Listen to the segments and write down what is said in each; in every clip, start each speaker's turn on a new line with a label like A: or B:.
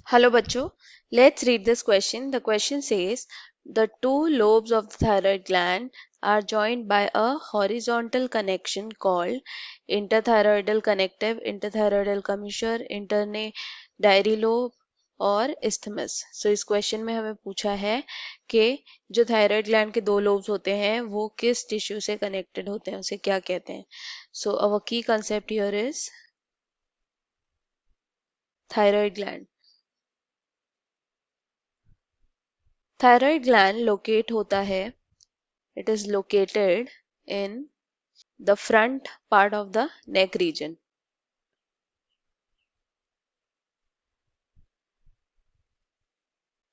A: Hello, Bacho. Let's read this question. The question says the two lobes of the thyroid gland are joined by a horizontal connection called interthyroidal connective, interthyroidal commissure, interdiary lobe और isthmus. So इस question में हमें पूछा है कि जो thyroid gland के दो लोब्स होते हैं वो किस टिश्यू से कनेक्टेड होते हैं, उसे क्या कहते हैं. So our key concept here is thyroid gland. Thyroid gland locate होता है, it is located in the front part of the neck region.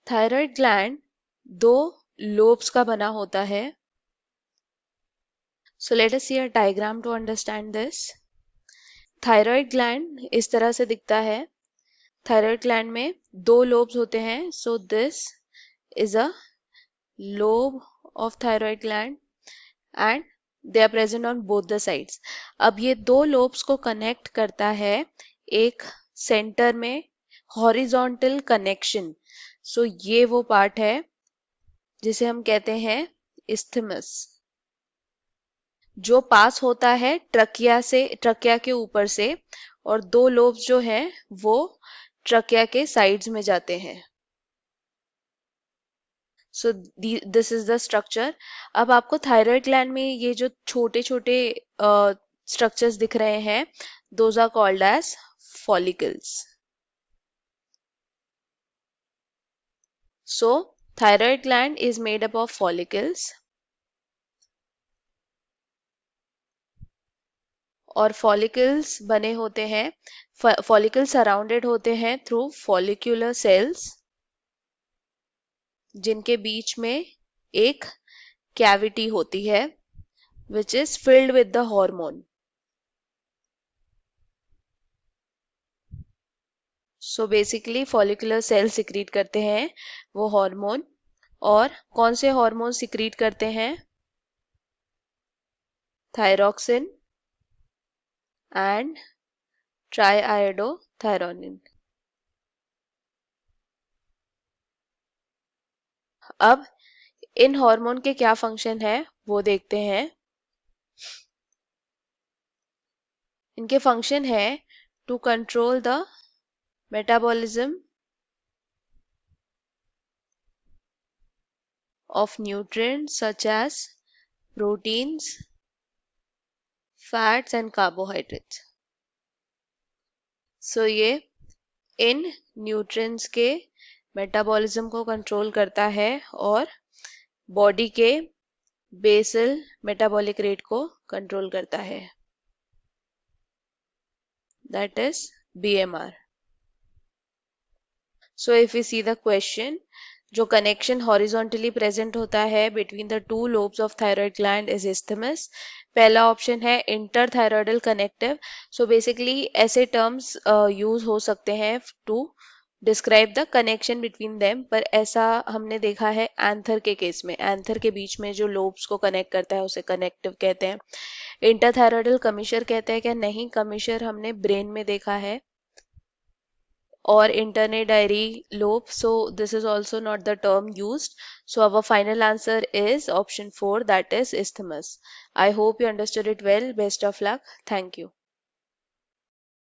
A: Thyroid gland दो lobes का बना होता है. So let us see a diagram to understand this. Thyroid gland इस तरह से दिखता है. थायराइड ग्लैंड में दो lobes होते हैं. So this is a lobe of thyroid gland and they are present on both the sides. अब ये दो lobes को connect करता है एक सेंटर में हॉरिजॉन्टल कनेक्शन. सो ये वो पार्ट है जिसे हम कहते हैं isthmus, जो पास होता है ट्रकिया के ऊपर से, और दो लोब्स जो हैं वो ट्रकिया के साइड्स में जाते हैं. So this is the structure. अब आपको थायराइड ग्लैंड में ये जो छोटे छोटे स्ट्रक्चर्स दिख रहे हैं, those are called as follicles. So thyroid gland is made up of follicles, और फॉलिकल्स बने होते हैं, फॉलिकल्स सराउंडेड होते हैं थ्रू फॉलिक्यूलर सेल्स, जिनके बीच में एक कैविटी होती है which is filled with the hormone. So basically follicular cells secrete करते हैं वो हार्मोन, और कौन से हार्मोन सिक्रीट करते हैं? Thyroxine and triiodothyronine. अब इन हार्मोन के क्या फंक्शन है वो देखते हैं. इनके फंक्शन है to control the metabolism of nutrients such as proteins, fats and carbohydrates. So ये इन न्यूट्रिएंट्स के मेटाबॉलिज्म को कंट्रोल करता है और बॉडी के बेसल मेटाबॉलिक रेट को कंट्रोल करता है, that is BMR. So if we see the question, जो कनेक्शन हॉरिजॉन्टली प्रेजेंट होता है between the two lobes of thyroid gland is isthmus. पहला ऑप्शन है इंटरथायरॉयडल कनेक्टिव. सो बेसिकली ऐसे टर्म्स यूज हो सकते हैं to describe the connection between them, पर ऐसा हमने देखा है एंथर के केस में. एंथर के बीच में जो लोब्स को कनेक्ट करता है उसे कनेक्टिव कहते हैं. इंटरथायरॉयडल कमिशर कहते हैं क्या? नहीं, कमिशर हमने ब्रेन में देखा है, or interdiary lobe. So this is also not the term used. So our final answer is option 4, that is isthmus. I hope you understood it well. Best of luck. Thank you.